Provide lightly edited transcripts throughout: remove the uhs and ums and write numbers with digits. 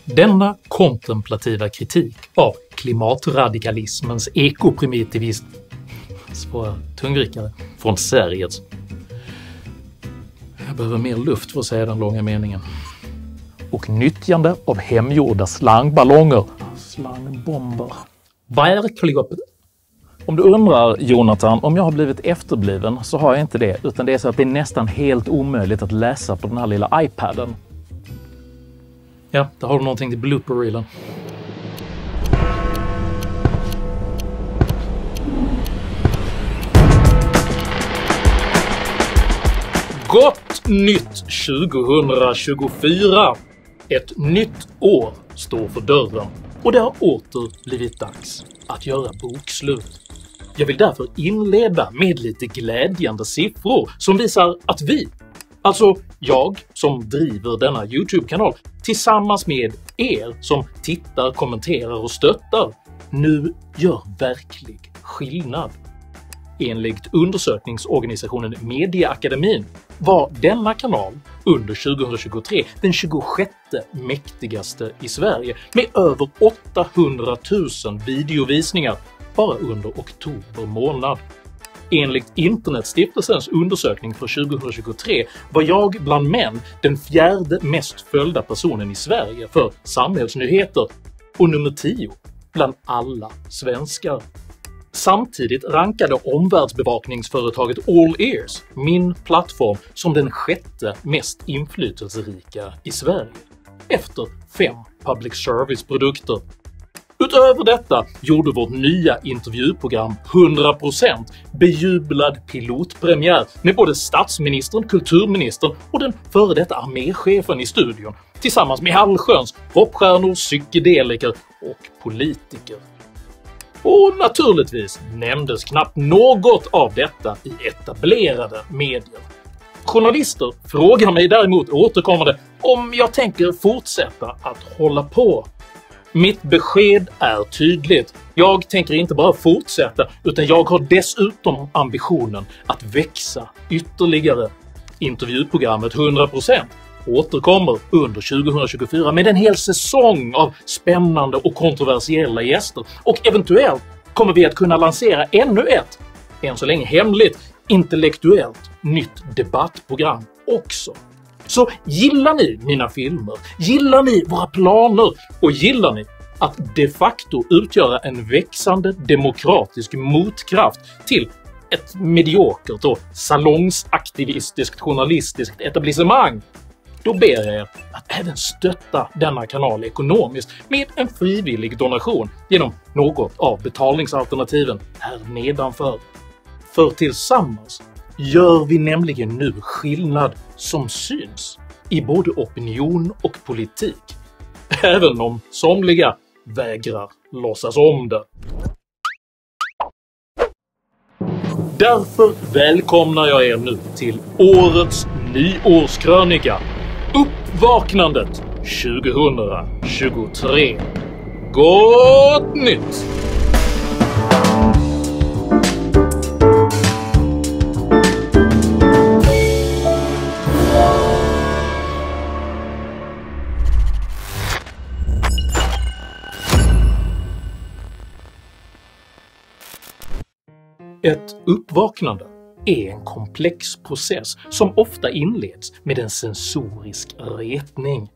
Denna kontemplativa kritik av klimatradikalismens ekoprimitivism tungrikare från Sveriges. Jag behöver mer luft för att säga den långa meningen. Och nyttjande av hemgjorda slangballonger. Slangbomber. Verkligen. Om du undrar, Jonathan, om jag har blivit efterbliven så har jag inte det, utan det är så att det är nästan helt omöjligt att läsa på den här lilla iPaden. Ja, där har du någonting till blooper-reelen. Gott nytt 2024! Ett nytt år står för dörren och det har åter blivit dags att göra bokslut. Jag vill därför inleda med lite glädjande siffror som visar att vi, alltså jag som driver denna YouTube-kanal, tillsammans med er som tittar, kommenterar och stöttar, nu gör verklig skillnad. Enligt undersökningsorganisationen Mediaakademin var denna kanal under 2023 den 26:e mäktigaste i Sverige med över 800 000 videovisningar bara under oktober månad. Enligt Internetstiftelsens undersökning för 2023 var jag bland män den 4:e mest följda personen i Sverige för samhällsnyheter och nummer 10 bland alla svenskar. Samtidigt rankade omvärldsbevakningsföretaget All Ears min plattform som den 6:e mest inflytelserika i Sverige, efter 5 public service-produkter. Utöver detta gjorde vårt nya intervjuprogram 100% bejublad pilotpremiär med både statsministern, kulturministern och den före detta arméchefen i studion, tillsammans med allsköns popstjärnor, psykedeliker och politiker. Och naturligtvis nämndes knappt något av detta i etablerade medier. Journalister frågar mig däremot återkommande om jag tänker fortsätta att hålla på. Mitt besked är tydligt. Jag tänker inte bara fortsätta, utan jag har dessutom ambitionen att växa ytterligare. Intervjuprogrammet 100% återkommer under 2024 med en hel säsong av spännande och kontroversiella gäster, och eventuellt kommer vi att kunna lansera ännu ett, än så länge hemligt, intellektuellt nytt debattprogram också. Så gillar ni mina filmer, gillar ni våra planer och gillar ni att de facto utgöra en växande demokratisk motkraft till ett mediokert och salongsaktivistiskt journalistiskt etablissemang, då ber jag er att även stötta denna kanal ekonomiskt med en frivillig donation genom något av betalningsalternativen här nedanför. För tillsammans gör vi nämligen nu skillnad som syns i både opinion och politik, även om somliga vägrar låtsas om det. Därför välkomnar jag er nu till årets nyårskrönika, Uppvaknandet 2023. Gott nytt! Ett uppvaknande är en komplex process som ofta inleds med en sensorisk retning.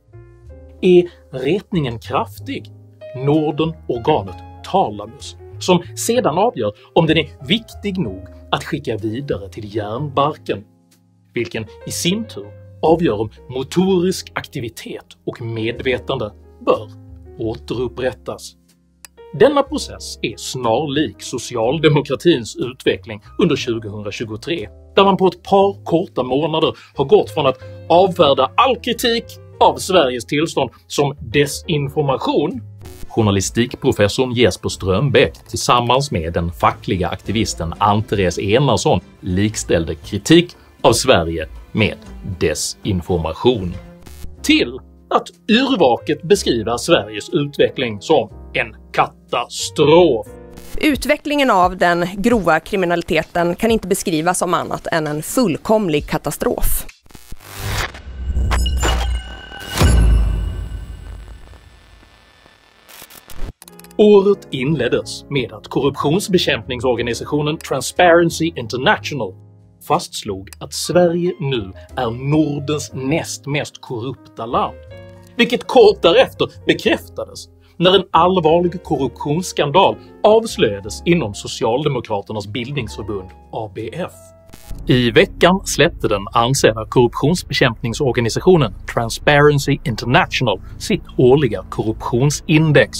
Är retningen kraftig når den organet talamus, som sedan avgör om den är viktig nog att skicka vidare till hjärnbarken, vilken i sin tur avgör om motorisk aktivitet och medvetande bör återupprättas. Denna process är snarlik socialdemokratins utveckling under 2023, där man på ett par korta månader har gått från att avfärda all kritik av Sveriges tillstånd som desinformation. Journalistikprofessorn Jesper Strömbäck tillsammans med den fackliga aktivisten Ann-Therese Enarsson likställde kritik av Sverige med desinformation, till att yrvaket beskriva Sveriges utveckling som en katastrof. Utvecklingen av den grova kriminaliteten kan inte beskrivas som annat än en fullkomlig katastrof. Året inleddes med att korruptionsbekämpningsorganisationen Transparency International fastslog att Sverige nu är Nordens näst mest korrupta land, vilket kort därefter bekräftades när en allvarlig korruptionsskandal avslöjades inom Socialdemokraternas bildningsförbund ABF. I veckan släppte den ansedda korruptionsbekämpningsorganisationen Transparency International sitt årliga korruptionsindex,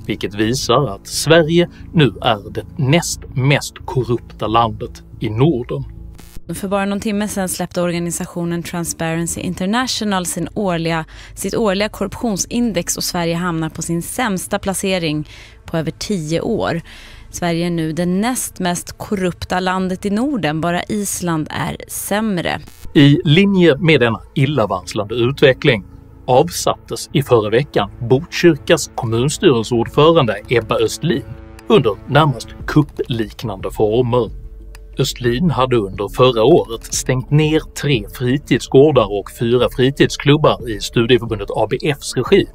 vilket visar att Sverige nu är det näst mest korrupta landet i Norden. För bara någon timme sedan släppte organisationen Transparency International sitt årliga korruptionsindex och Sverige hamnar på sin sämsta placering på över 10 år. Sverige är nu det näst mest korrupta landet i Norden, bara Island är sämre. I linje med denna illavarslande utveckling avsattes i förra veckan Botkyrkas kommunstyrelseordförande Ebba Östlin under närmast kuppliknande former. Östlin hade under förra året stängt ner 3 fritidsgårdar och 4 fritidsklubbar i studieförbundet ABFs regi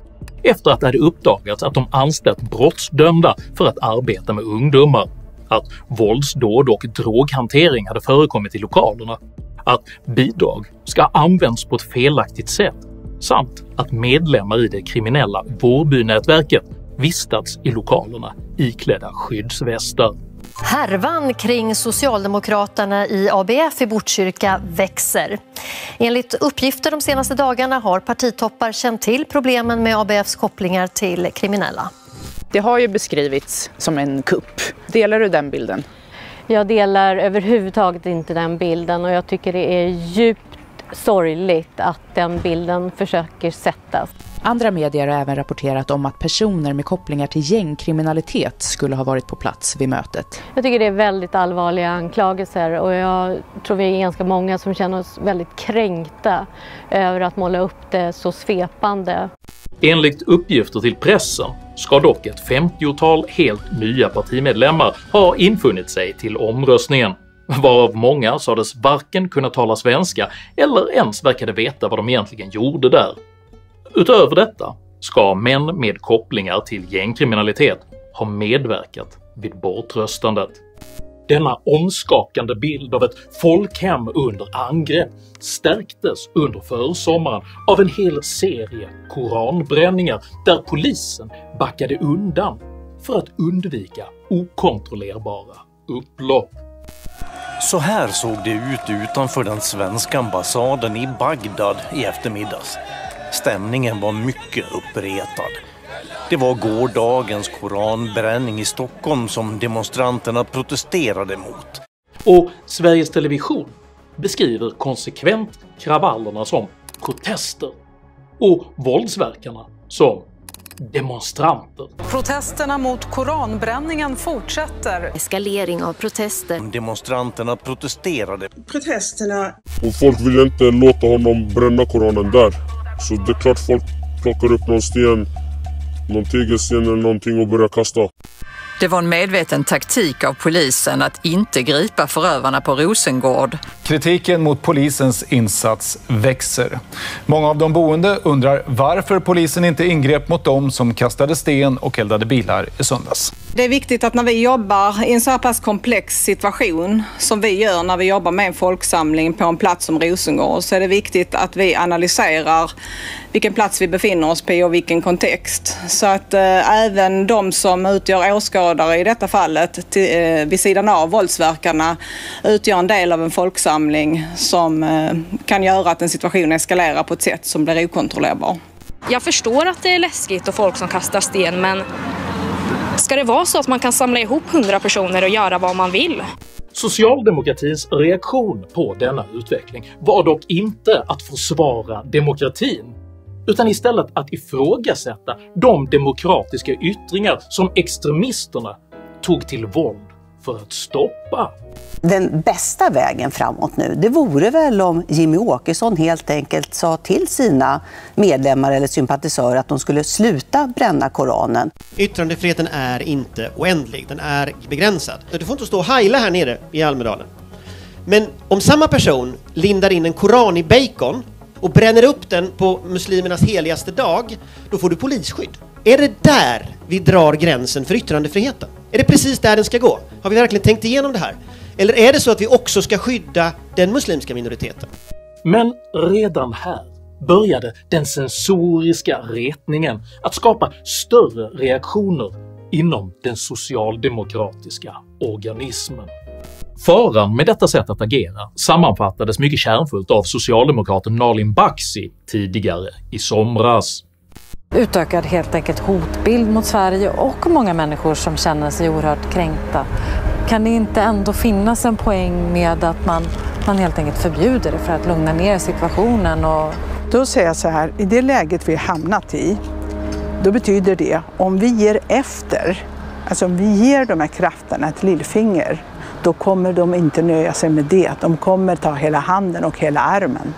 efter att det hade uppdagats att de anställt brottsdömda för att arbeta med ungdomar, att våldsdåd och droghantering hade förekommit i lokalerna, att bidrag ska ha använts på ett felaktigt sätt samt att medlemmar i det kriminella Vårbynätverket vistats i lokalerna iklädda skyddsvästar. Härvan kring Socialdemokraterna i ABF i Botkyrka växer. Enligt uppgifter de senaste dagarna har partitoppar känt till problemen med ABFs kopplingar till kriminella. Det har ju beskrivits som en kupp. Delar du den bilden? Jag delar överhuvudtaget inte den bilden och jag tycker det är djupt sorgligt att den bilden försöker sättas. Andra medier har även rapporterat om att personer med kopplingar till gängkriminalitet skulle ha varit på plats vid mötet. Jag tycker det är väldigt allvarliga anklagelser och jag tror vi är ganska många som känner oss väldigt kränkta över att måla upp det så svepande. Enligt uppgifter till pressen ska dock ett 50-tal helt nya partimedlemmar ha infunnit sig till omröstningen, varav många sades varken kunna tala svenska eller ens verkade veta vad de egentligen gjorde där. Utöver detta ska män med kopplingar till gängkriminalitet ha medverkat vid bortröstandet. Denna omskakande bild av ett folkhem under angrepp stärktes under försommaren av en hel serie koranbränningar där polisen backade undan för att undvika okontrollerbara upplopp. Så här såg det ut utanför den svenska ambassaden i Bagdad i eftermiddags. Stämningen var mycket uppretad. Det var gårdagens koranbränning i Stockholm som demonstranterna protesterade mot. Och Sveriges Television beskriver konsekvent kravallerna som protester och våldsverkarna som demonstranter. Protesterna mot koranbränningen fortsätter. Eskalering av protester. Demonstranterna protesterade. Och folk vill inte låta honom bränna koranen där. Så det är klart folk plockar upp någon sten, någon tegelsten eller någonting och börjar kasta. Det var en medveten taktik av polisen att inte gripa förövarna på Rosengård. Kritiken mot polisens insats växer. Många av de boende undrar varför polisen inte ingrep mot dem som kastade sten och eldade bilar i söndags. Det är viktigt att när vi jobbar i en så här pass komplex situation som vi gör när vi jobbar med en folksamling på en plats som Rosengård, så är det viktigt att vi analyserar vilken plats vi befinner oss på och vilken kontext. Så att även de som utgör åskådare i detta fallet vid sidan av våldsverkarna utgör en del av en folksamling som kan göra att en situation eskalerar på ett sätt som blir okontrollerbar. Jag förstår att det är läskigt och folk som kastar sten, men ska det vara så att man kan samla ihop 100 personer och göra vad man vill? Socialdemokratins reaktion på denna utveckling var dock inte att försvara demokratin, utan istället att ifrågasätta de demokratiska yttringar som extremisterna tog till våld för att stoppa. Den bästa vägen framåt nu, det vore väl om Jimmy Åkesson helt enkelt sa till sina medlemmar eller sympatisörer att de skulle sluta bränna Koranen. Yttrandefriheten är inte oändlig, den är begränsad. Du får inte stå och hajla här nere i Almedalen. Men om samma person lindar in en koran i bacon och bränner upp den på muslimernas heligaste dag, då får du polisskydd. Är det där vi drar gränsen för yttrandefriheten? Är det precis där den ska gå? Har vi verkligen tänkt igenom det här? Eller är det så att vi också ska skydda den muslimska minoriteten? Men redan här började den sensoriska retningen att skapa större reaktioner inom den socialdemokratiska organismen. Faran med detta sätt att agera sammanfattades mycket kärnfullt av socialdemokraten Nalin Baksi tidigare i somras. Utökad helt enkelt hotbild mot Sverige och många människor som känner sig oerhört kränkta. Kan det inte ändå finnas en poäng med att man helt enkelt förbjuder det för att lugna ner situationen? Och... Då säger jag så här, i det läget vi hamnat i, då betyder det om vi ger efter, alltså om vi ger de här krafterna ett lillfinger, då kommer de inte nöja sig med det. De kommer ta hela handen och hela armen.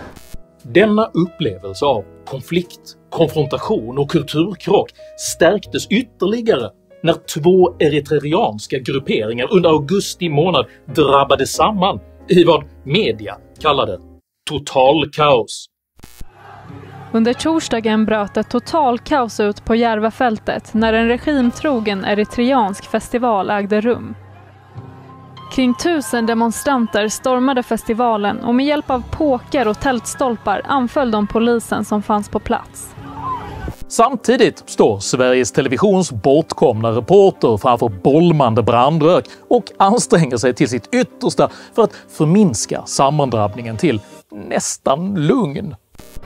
Denna upplevelse av konflikt, konfrontation och kulturkrock stärktes ytterligare när 2 eritreanska grupperingar under augusti månad drabbade samman i vad media kallade totalkaos. Under torsdagen bröt ett totalkaos ut på Järvafältet när en regimtrogen eritreansk festival ägde rum. Kring 1000 demonstranter stormade festivalen och med hjälp av påkar och tältstolpar anföll de polisen som fanns på plats. Samtidigt står Sveriges Televisions bortkomna reporter framför bolmande brandrök och anstränger sig till sitt yttersta för att förminska sammandrabbningen till nästan lugn.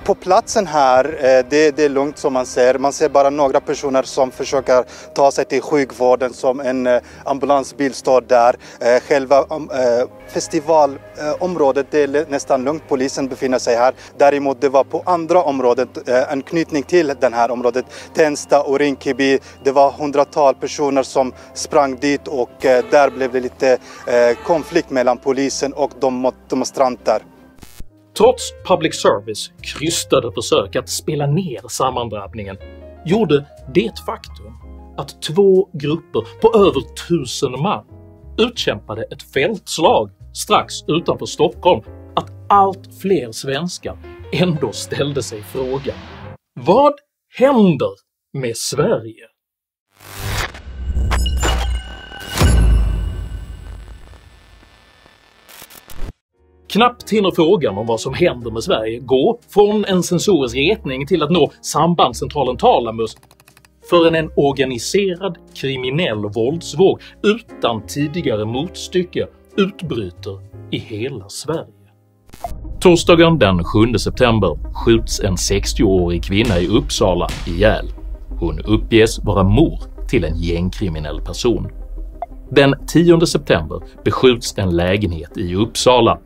På platsen här, det är lugnt som man ser. Man ser bara några personer som försöker ta sig till sjukvården, som en ambulansbil står där. Själva festivalområdet, det är nästan lugnt. Polisen befinner sig här. Däremot det var på andra området, en knytning till det här området, Tensta och Rinkeby. Det var hundratals personer som sprang dit och där blev det lite konflikt mellan polisen och de demonstranter. Trots public service krystade försök att spela ner sammandrabbningen gjorde det faktum att 2 grupper på över 1000 man utkämpade ett fältslag strax utanför Stockholm att allt fler svenskar ändå ställde sig frågan: vad händer med Sverige? Knappt hinner frågan om vad som händer med Sverige gå från en sensorisk retning till att nå sambandscentralen Talamus förrän en organiserad kriminell våldsvåg utan tidigare motstycke utbryter i hela Sverige. Torsdagen den 7 september skjuts en 60-årig kvinna i Uppsala ihjäl. Hon uppges vara mor till en gängkriminell person. Den 10 september beskjuts en lägenhet i Uppsala.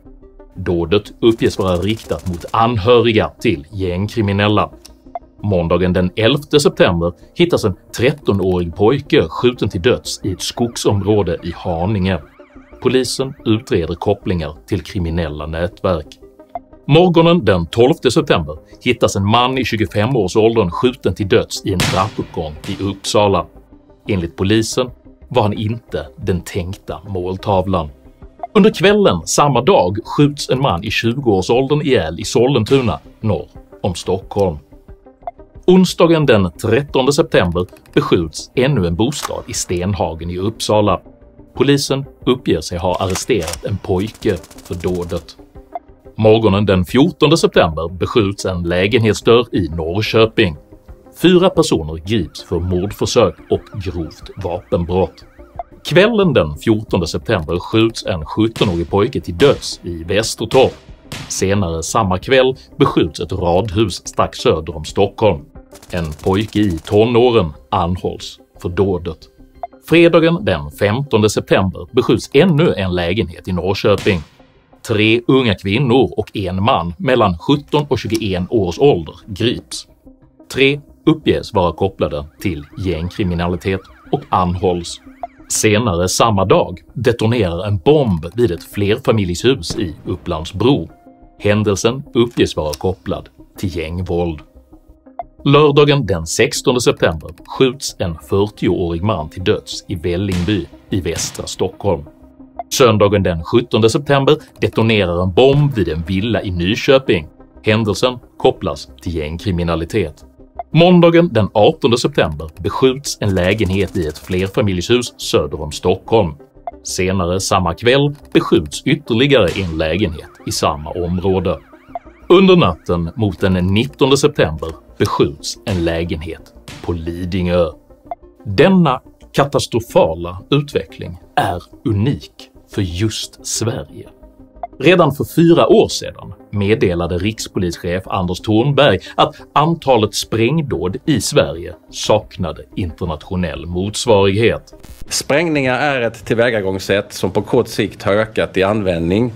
Dådet uppges vara riktat mot anhöriga till gängkriminella. Måndagen den 11 september hittas en 13-årig pojke skjuten till döds i ett skogsområde i Haninge. Polisen utreder kopplingar till kriminella nätverk. Morgonen den 12 september hittas en man i 25-årsåldern skjuten till döds i en trappuppgång i Uppsala. Enligt polisen var han inte den tänkta måltavlan. Under kvällen samma dag skjuts en man i 20-årsåldern ihjäl i Sollentuna, norr om Stockholm. Onsdagen den 13 september beskjuts ännu en bostad i Stenhagen i Uppsala. Polisen uppger sig ha arresterat en pojke för dådet. Morgonen den 14 september beskjuts en lägenhetsdörr i Norrköping. 4 personer grips för mordförsök och grovt vapenbrott. Kvällen den 14 september skjuts en 17-årig pojke till döds i Västertorp. Senare samma kväll beskjuts ett radhus strax söder om Stockholm. En pojke i tonåren anhålls för dådet. Fredagen den 15 september beskjuts ännu en lägenhet i Norrköping. 3 unga kvinnor och en man mellan 17 och 21 års ålder grips. 3 uppges vara kopplade till gängkriminalitet och anhålls. Senare samma dag detonerar en bomb vid ett flerfamiljshus i Upplandsbro. Händelsen uppges vara kopplad till gängvåld. Lördagen den 16 september skjuts en 40-årig man till döds i Vällingby i västra Stockholm. Söndagen den 17 september detonerar en bomb vid en villa i Nyköping. Händelsen kopplas till gängkriminalitet. Måndagen den 18 september beskjuts en lägenhet i ett flerfamiljshus söder om Stockholm. Senare samma kväll beskjuts ytterligare en lägenhet i samma område. Under natten mot den 19 september beskjuts en lägenhet på Lidingö. Denna katastrofala utveckling är unik för just Sverige. Redan för 4 år sedan meddelade rikspolischef Anders Thornberg att antalet sprängdåd i Sverige saknade internationell motsvarighet. Sprängningar är ett tillvägagångssätt som på kort sikt har ökat i användning.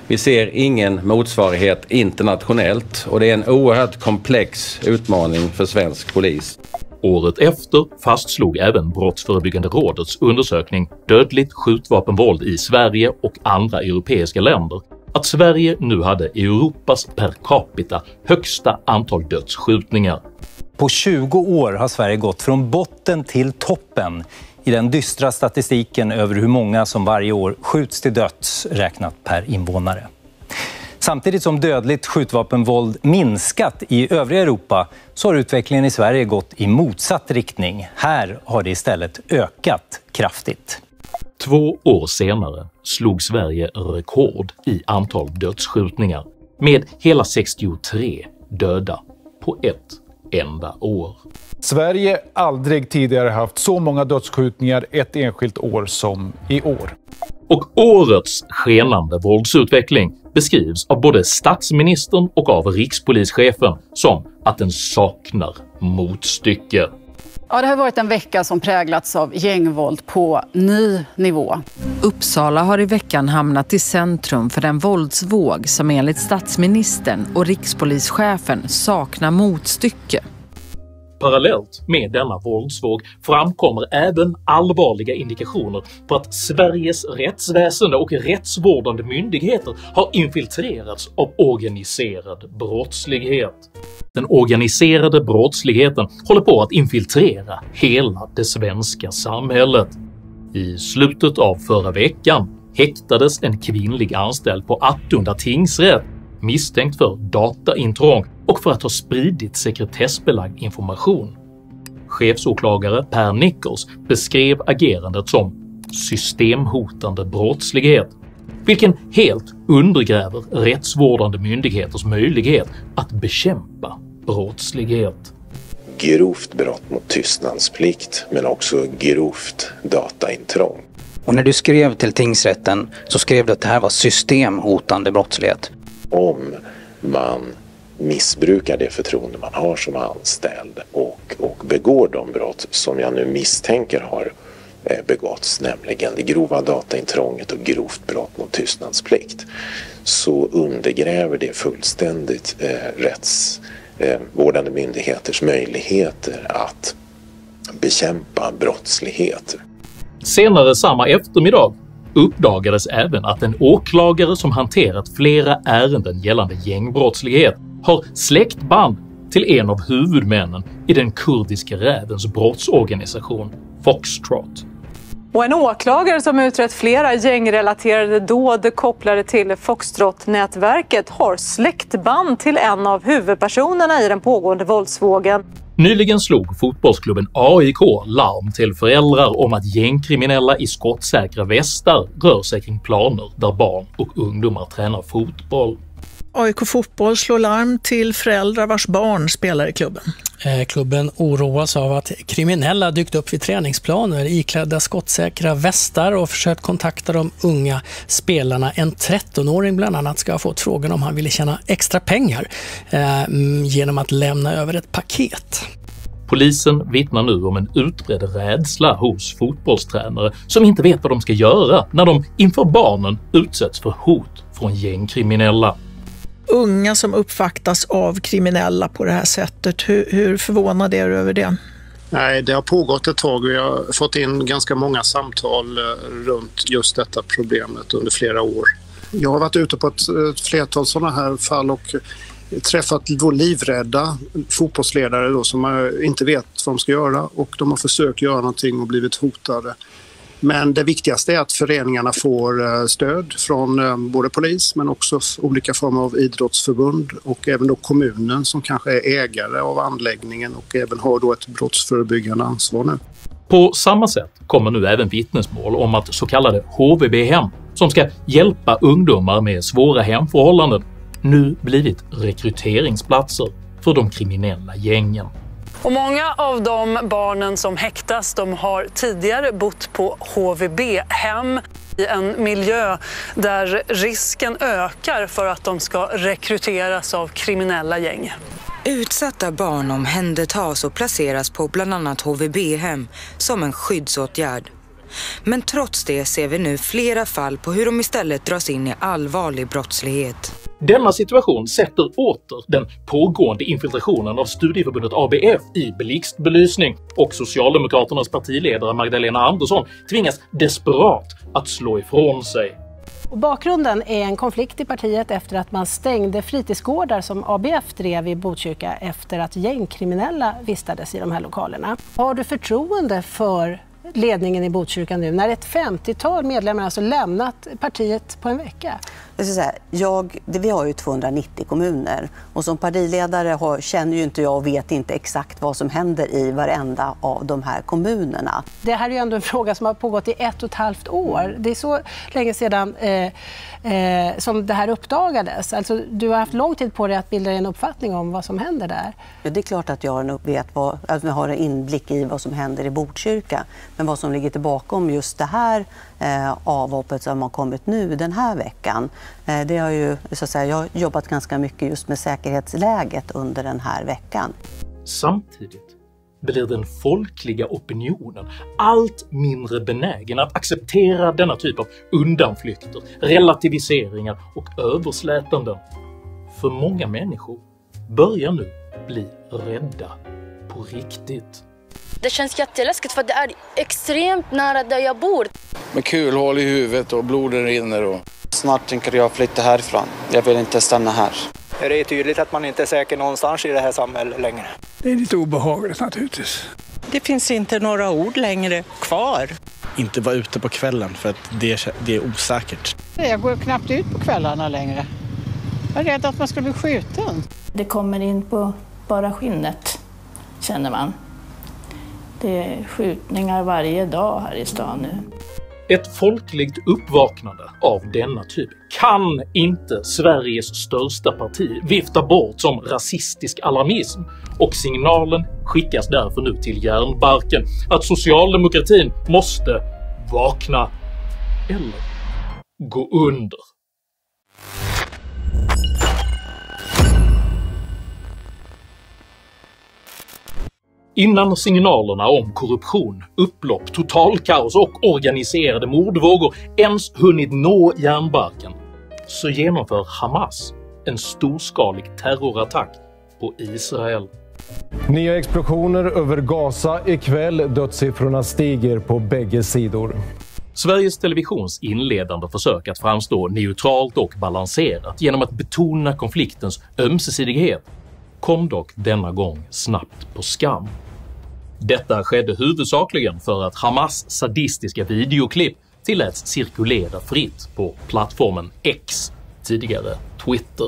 Vi ser ingen motsvarighet internationellt och det är en oerhört komplex utmaning för svensk polis. Året efter fastslog även Brottsförebyggande rådets undersökning Dödligt skjutvapenvåld i Sverige och andra europeiska länder att Sverige nu hade Europas per capita högsta antal dödsskjutningar. På 20 år har Sverige gått från botten till toppen i den dystra statistiken över hur många som varje år skjuts till döds räknat per invånare. Samtidigt som dödligt skjutvapenvåld minskat i övriga Europa så har utvecklingen i Sverige gått i motsatt riktning. Här har det istället ökat kraftigt. 2 år senare slog Sverige rekord i antal dödsskjutningar med hela 63 döda på ett enda år. Sverige aldrig tidigare haft så många dödsskjutningar ett enskilt år som i år. Och årets skenande våldsutveckling beskrivs av både statsministern och av rikspolischefen som att den saknar motstycke. Ja, det har varit en vecka som präglats av gängvåld på ny nivå. Uppsala har i veckan hamnat i centrum för en våldsvåg som enligt statsministern och rikspolischefen saknar motstycke. Parallellt med denna våldsvåg framkommer även allvarliga indikationer på att Sveriges rättsväsende och rättsvårdande myndigheter har infiltrerats av organiserad brottslighet. Den organiserade brottsligheten håller på att infiltrera hela det svenska samhället. I slutet av förra veckan häktades en kvinnlig anställd på Attunda tingsrätt misstänkt för dataintrång och för att ha spridit sekretessbelagd information. Chefsåklagare Per Nichols beskrev agerandet som systemhotande brottslighet, vilken helt undergräver rättsvårdande myndigheters möjlighet att bekämpa brottslighet. Grovt brott mot tystnadsplikt men också grovt dataintrång. Och när du skrev till tingsrätten så skrev du att det här var systemhotande brottslighet. Om man missbrukar det förtroende man har som anställd och begår de brott som jag nu misstänker har begåtts, nämligen det grova dataintrånget och grovt brott mot tystnadsplikt, så undergräver det fullständigt rättsvårdande myndigheters möjligheter att bekämpa brottslighet. Senare samma eftermiddag uppdagades även att en åklagare som hanterat flera ärenden gällande gängbrottslighet har släktband till en av huvudmännen i den kurdiska rävens brottsorganisation Foxtrot. Och en åklagare som utrett flera gängrelaterade dåd kopplade till Foxtrot-nätverket har släktband till en av huvudpersonerna i den pågående våldsvågen. Nyligen slog fotbollsklubben AIK larm till föräldrar om att gängkriminella i skottsäkra västar rör sig kring planer där barn och ungdomar tränar fotboll. AIK Fotboll slår larm till föräldrar vars barn spelar i klubben. Klubben oroas av att kriminella dykt upp vid träningsplaner iklädda skottsäkra västar och försökt kontakta de unga spelarna. En 13-åring bland annat ska ha fått frågan om han ville tjäna extra pengar genom att lämna över ett paket. Polisen vittnar nu om en utbredd rädsla hos fotbollstränare som inte vet vad de ska göra när de inför barnen utsätts för hot från gängkriminella. Unga som uppvaktas av kriminella på det här sättet, hur förvånad är du över det? Nej, det har pågått ett tag och jag har fått in ganska många samtal runt just detta problemet under flera år. Jag har varit ute på ett flertal sådana här fall och träffat livrädda fotbollsledare då, som inte vet vad de ska göra, och de har försökt göra någonting och blivit hotade Men det viktigaste är att föreningarna får stöd från både polis men också olika former av idrottsförbund och även då kommunen som kanske är ägare av anläggningen och även har då ett brottsförebyggande ansvar nu. På samma sätt kommer nu även vittnesmål om att så kallade HVB-hem, som ska hjälpa ungdomar med svåra hemförhållanden, nu blivit rekryteringsplatser för de kriminella gängen. Och många av de barnen som häktas, de har tidigare bott på HVB-hem i en miljö där risken ökar för att de ska rekryteras av kriminella gäng. Utsatta barn omhändertas och placeras på bland annat HVB-hem som en skyddsåtgärd. Men trots det ser vi nu flera fall på hur de istället dras in i allvarlig brottslighet. Denna situation sätter åter den pågående infiltrationen av studieförbundet ABF i blixtbelysning, och Socialdemokraternas partiledare Magdalena Andersson tvingas desperat att slå ifrån sig. Och bakgrunden är en konflikt i partiet efter att man stängde fritidsgårdar som ABF drev i Botkyrka efter att gängkriminella vistades i de här lokalerna. Har du förtroende för ledningen i Botkyrka nu när ett 50-tal medlemmar alltså lämnat partiet på en vecka? Vi har ju 290 kommuner och som partiledare känner ju inte jag och vet inte exakt vad som händer i varenda av de här kommunerna. Det här är ju ändå en fråga som har pågått i 1,5 år. Det är så länge sedan som det här uppdagades. Alltså, du har haft lång tid på dig att bilda en uppfattning om vad som händer där. Ja, det är klart att jag har en inblick i vad som händer i Botkyrka. Men vad som ligger tillbaka om just det här avhoppet som har kommit nu den här veckan. Det har ju, jag har jobbat ganska mycket just med säkerhetsläget under den här veckan. Samtidigt blir den folkliga opinionen allt mindre benägen att acceptera denna typ av undanflykter, relativiseringar och överslätanden. För många människor börjar nu bli rädda på riktigt. Det känns jätteläskigt för det är extremt nära där jag bor. Med kulhål i huvudet och blodet rinner. Och... Snart tänker jag flytta härifrån. Jag vill inte stanna här. Det är tydligt att man inte är säker någonstans i det här samhället längre. Det är lite obehagligt naturligtvis. Det finns inte några ord längre kvar. Inte vara ute på kvällen för att det är osäkert. Jag går knappt ut på kvällarna längre. Jag är rädd att man ska bli skjuten. Det kommer in på bara skinnet, känner man. Det är skjutningar varje dag här i stan nu. Ett folkligt uppvaknande av denna typ kan inte Sveriges största parti vifta bort som rasistisk alarmism, och signalen skickas därför nu till järnbarken att socialdemokratin måste vakna eller gå under. Innan signalerna om korruption, upplopp, totalkaos och organiserade mordvågor ens hunnit nå järnbarken så genomför Hamas en storskalig terrorattack på Israel. Nya explosioner över Gaza ikväll. Dödssiffrorna stiger på bägge sidor. Sveriges Televisions inledande försök att framstå neutralt och balanserat genom att betona konfliktens ömsesidighet kom dock denna gång snabbt på skam. Detta skedde huvudsakligen för att Hamas sadistiska videoklipp tilläts cirkulera fritt på plattformen X, tidigare Twitter.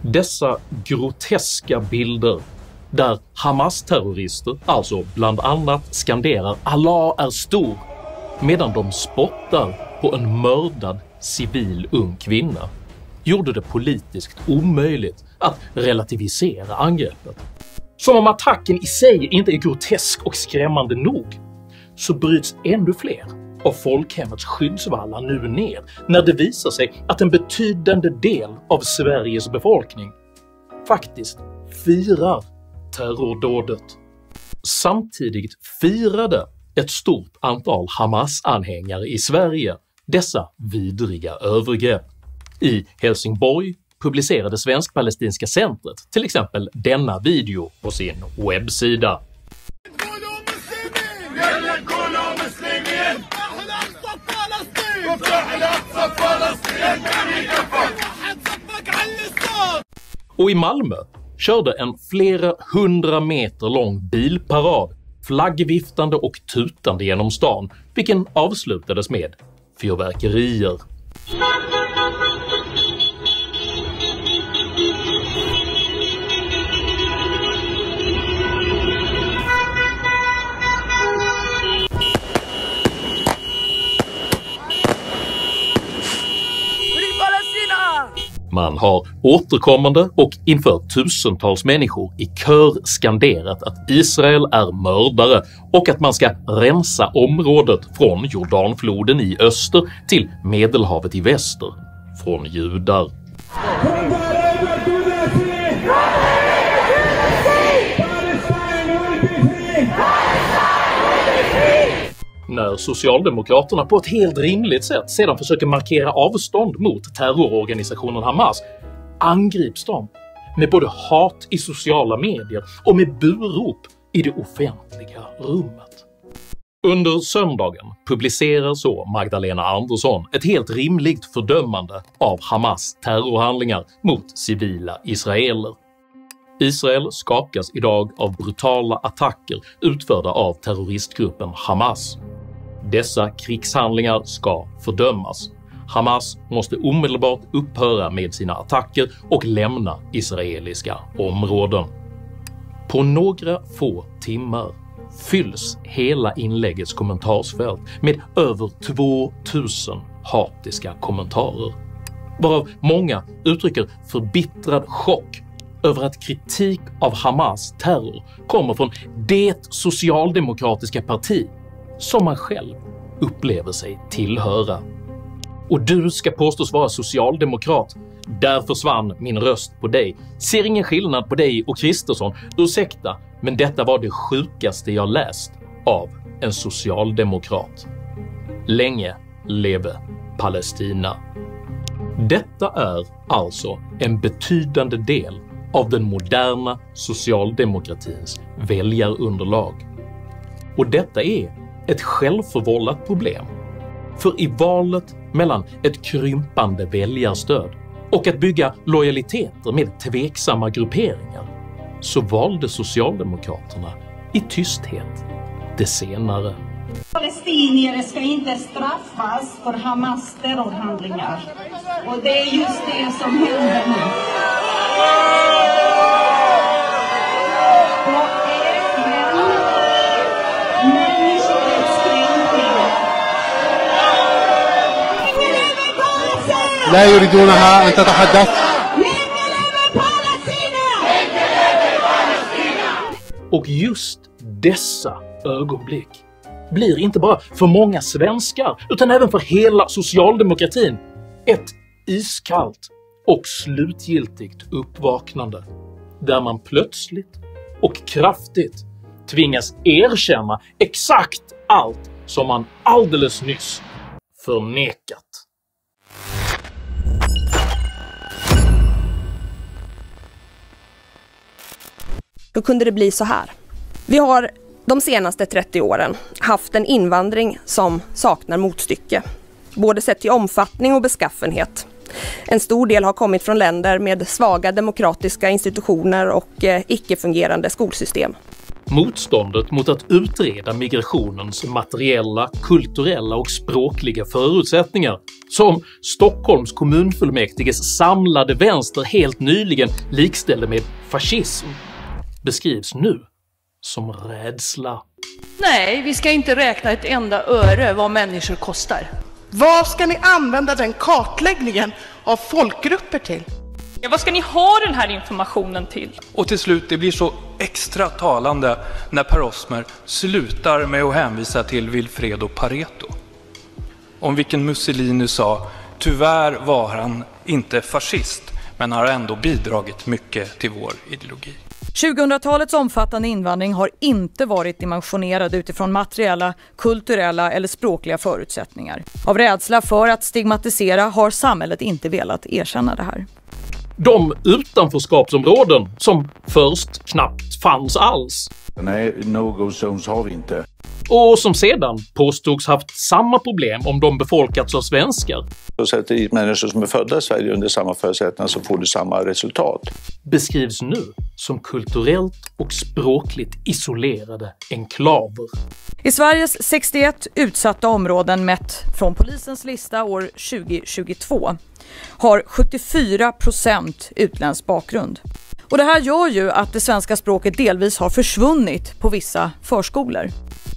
Dessa groteska bilder där Hamas-terrorister alltså bland annat skanderar Allah är stor medan de spottar på en mördad civil ung kvinna gjorde det politiskt omöjligt att relativisera angreppet. Som om attacken i sig inte är grotesk och skrämmande nog, så bryts ännu fler av folkhemmets skyddsvallar nu ner när det visar sig att en betydande del av Sveriges befolkning faktiskt firar terrordådet. Samtidigt firade ett stort antal Hamas-anhängare i Sverige dessa vidriga övergrepp. I Helsingborg publicerade Svensk-palestinska centret till exempel denna video på sin webbsida. Och i Malmö körde en flera 100 meter lång bilparad, flaggviftande och tutande genom stan, vilken avslutades med fyrverkerier. Man har återkommande och inför tusentals människor i kör skanderat att Israel är mördare och att man ska rensa området från Jordanfloden i öster till Medelhavet i väster från judar. När Socialdemokraterna på ett helt rimligt sätt sedan försöker markera avstånd mot terrororganisationen Hamas angrips de med både hat i sociala medier och med burop i det offentliga rummet. Under söndagen publicerar så Magdalena Andersson ett helt rimligt fördömande av Hamas terrorhandlingar mot civila israeler. Israel skakas idag av brutala attacker utförda av terroristgruppen Hamas. Dessa krigshandlingar ska fördömas. Hamas måste omedelbart upphöra med sina attacker och lämna israeliska områden. På några få timmar fylls hela inläggets kommentarsfält med över 2000 hatiska kommentarer, varav många uttrycker förbittrad chock över att kritik av Hamas terror kommer från det socialdemokratiska parti som man själv upplever sig tillhöra. Och du ska påstås vara socialdemokrat, där försvann min röst på dig. Ser ingen skillnad på dig och Kristersson, ursäkta, men detta var det sjukaste jag läst av en socialdemokrat. Länge leve Palestina. Detta är alltså en betydande del av den moderna socialdemokratins väljarunderlag. Och detta är ett självförvållat problem. För i valet mellan ett krympande väljarstöd och att bygga lojaliteter med tveksamma grupperingar så valde Socialdemokraterna i tysthet det senare. Palestinier ska inte straffas för Hamas terrorhandlingar. Och det är just det som händer nu. لا يريدونها أن تتحدث. Och just dessa ögonblick blir inte bara för många svenskar utan även för hela socialdemokratin ett iskallt och slutgiltigt uppvaknande, där man plötsligt och kraftigt tvingas erkänna exakt allt som man alldeles nyss förnekat. Då kunde det bli så här. Vi har de senaste 30 åren haft en invandring som saknar motstycke, både sett till omfattning och beskaffenhet. En stor del har kommit från länder med svaga demokratiska institutioner och icke-fungerande skolsystem. Motståndet mot att utreda migrationens materiella, kulturella och språkliga förutsättningar, som Stockholms kommunfullmäktiges samlade vänster helt nyligen likställde med fascism, beskrivs nu som rädsla. Nej, vi ska inte räkna ett enda öre vad människor kostar. Vad ska ni använda den kartläggningen av folkgrupper till? Ja, vad ska ni ha den här informationen till? Och till slut, det blir så extra talande när Per Osmer slutar med att hänvisa till Vilfredo Pareto, om vilken Mussolini sa: tyvärr var han inte fascist, men har ändå bidragit mycket till vår ideologi. 2000-talets omfattande invandring har inte varit dimensionerad utifrån materiella, kulturella eller språkliga förutsättningar. Av rädsla för att stigmatisera har samhället inte velat erkänna det här. De utanförskapsområden som först knappt fanns alls. Nej, no-go zones har vi inte. och som sedan påstods haft samma problem om de befolkats av svenskar. Så sätter dit människor som är födda i Sverige under samma förutsättningar så får du samma resultat. Beskrivs nu som kulturellt och språkligt isolerade enklaver. I Sveriges 61 utsatta områden mätt från polisens lista år 2022 har 74% utländsk bakgrund. Och det här gör ju att det svenska språket delvis har försvunnit på vissa förskolor.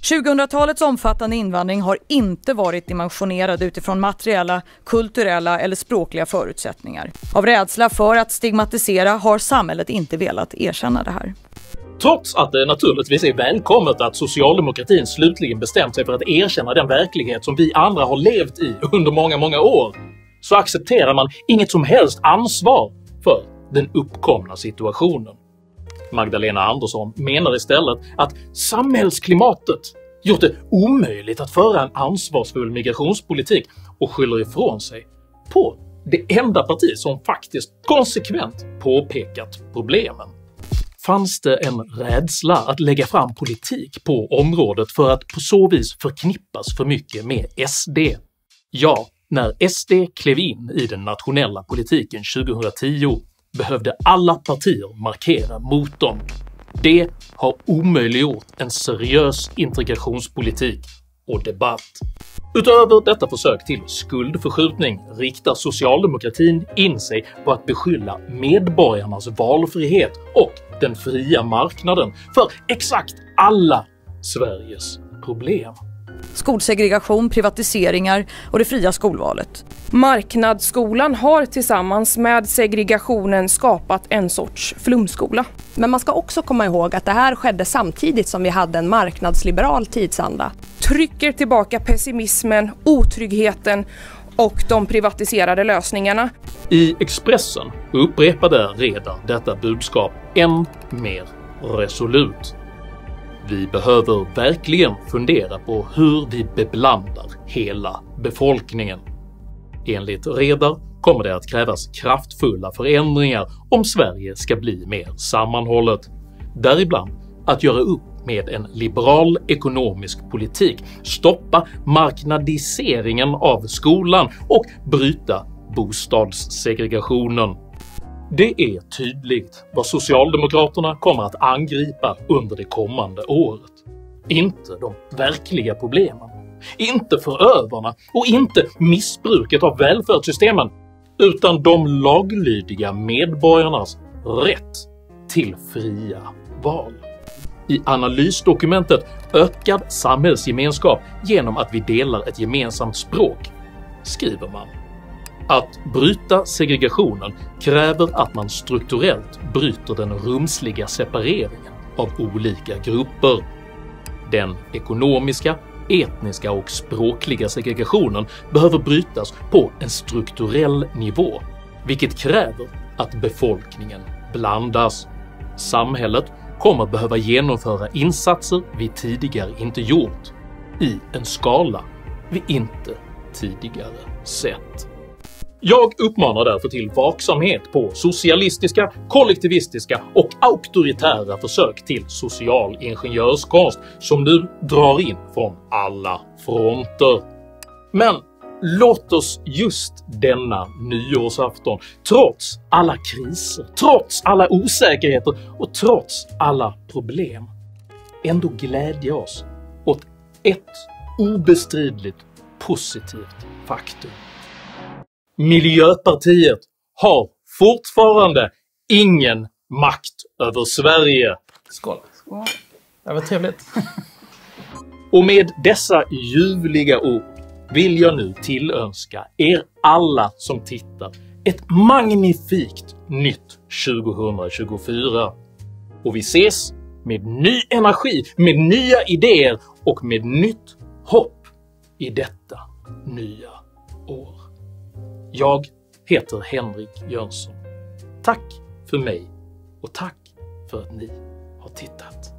2000-talets omfattande invandring har inte varit dimensionerad utifrån materiella, kulturella eller språkliga förutsättningar. Av rädsla för att stigmatisera har samhället inte velat erkänna det här. Trots att det naturligtvis är välkommet att socialdemokratin slutligen bestämt sig för att erkänna den verklighet som vi andra har levt i under många år, så accepterar man inget som helst ansvar för den uppkomna situationen. Magdalena Andersson menar istället att samhällsklimatet gjort det omöjligt att föra en ansvarsfull migrationspolitik och skyller ifrån sig på det enda parti som faktiskt konsekvent påpekat problemen. Fanns det en rädsla att lägga fram politik på området för att på så vis förknippas för mycket med SD? Ja, när SD klev in i den nationella politiken 2010 behövde alla partier markera mot dem. Det har omöjliggjort en seriös integrationspolitik och debatt. Utöver detta försök till skuldförskjutning riktar socialdemokratin in sig på att beskylla medborgarnas valfrihet och den fria marknaden för exakt alla Sveriges problem. Skolsegregation, privatiseringar och det fria skolvalet. Marknadsskolan har tillsammans med segregationen skapat en sorts flumskola. Men man ska också komma ihåg att det här skedde samtidigt som vi hade en marknadsliberal tidsanda. Trycker tillbaka pessimismen, otryggheten och de privatiserade lösningarna. I Expressen upprepade redan detta budskap än mer resolut. Vi behöver verkligen fundera på hur vi beblandar hela befolkningen. Enligt Redar kommer det att krävas kraftfulla förändringar om Sverige ska bli mer sammanhållet. Däribland att göra upp med en liberal ekonomisk politik, stoppa marknadiseringen av skolan och bryta bostadssegregationen. Det är tydligt vad Socialdemokraterna kommer att angripa under det kommande året. Inte de verkliga problemen, inte förövarna och inte missbruket av välfärdssystemen, utan de laglydiga medborgarnas rätt till fria val. I analysdokumentet “Ökad samhällsgemenskap genom att vi delar ett gemensamt språk” skriver man: att bryta segregationen kräver att man strukturellt bryter den rumsliga separeringen av olika grupper. Den ekonomiska, etniska och språkliga segregationen behöver brytas på en strukturell nivå, vilket kräver att befolkningen blandas. Samhället kommer behöva genomföra insatser vi tidigare inte gjort, i en skala vi inte tidigare sett. Jag uppmanar därför till vaksamhet på socialistiska, kollektivistiska och auktoritära försök till social ingenjörskonst som nu drar in från alla fronter. Men låt oss just denna nyårsafton, trots alla kriser, trots alla osäkerheter och trots alla problem, ändå glädja oss åt ett obestridligt positivt faktum. Miljöpartiet har fortfarande ingen makt över Sverige. Skål. Skål. Det var trevligt. Och med dessa ljuvliga ord vill jag nu tillönska er alla som tittar ett magnifikt nytt 2024. Och vi ses med ny energi, med nya idéer och med nytt hopp i detta nya år. Jag heter Henrik Jönsson. Tack för mig och tack för att ni har tittat.